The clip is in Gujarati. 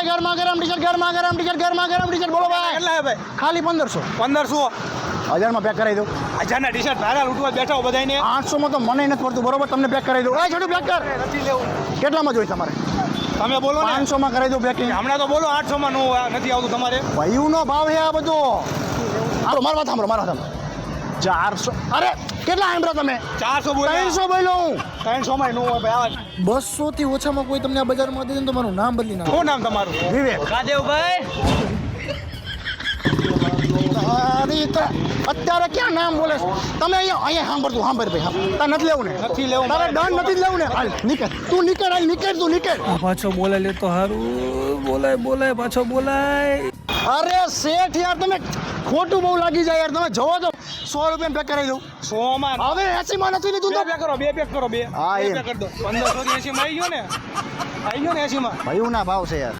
ભાઈ ગરમા ગરમ ટી-શર્ટ ગરમા ગરમ ટી-શર્ટ ગરમા ગરમ ટી-શર્ટ બોલો ભાઈ કેટલા હે ભાઈ? ખાલી 1500 1500 1000 માં પેક કરાવી દઉં 1000 ના ટી-શર્ટ ભાડા લૂંટવા બેઠા હો બધાને. 800 માં તો મને નથી પડતું બરોબર તમને પેક કરાવી દઉં છોટું પેક કર નથી લેવું. કેટલામાં જોઈએ તમારે તમે બોલો ને. 500 માં કરાવી દઉં પેકિંગ હમણાં તો બોલો 800 માં નથી આવતું તમારે. ભાઈનો ભાવ છે આ બધો હાલો મારા વાત સાંભળો 400 અરે કેટલા સાંભળો તમે 400 બોલ્યા. 300 બોલ્યો હું 300 માં નો હોય ભાઈ. 200 થી ઓછામાં કોઈ તમને આ બજારમાં દે તો મારું નામ બદલી નાખો શું નામ તમારું? વિવેક રાદેવભાઈ. અરે અત્યારે ક્યાં નામ બોલે છે? તમે અહીંયા સાંભળ ભાઈ તાર નથી લેવું ને નથી લેવું. તારે ડન નથી લેવું ને હાલ નીકળ તું નીકળ હાલ નીકળ તું નીકળ પાછો બોલાય લે તો સારું બોલાય પાછો બોલાય. અરે શેઠ યાર તમે ખોટું બહુ લાગી જાય યાર તમે જવો તો 100 રૂપિયા પેક કરાવી દઉં 100 માં હવે 80 માં નથી લીધું બે તો પેક કરો, બે પેક કરો, બે. હા, બે એમ. પેક કરી દો. 1500 થી 80 માં આવી ગયો ને. આવી ગયો ને 80 માં. ભાઈઓના ભાવ છે યાર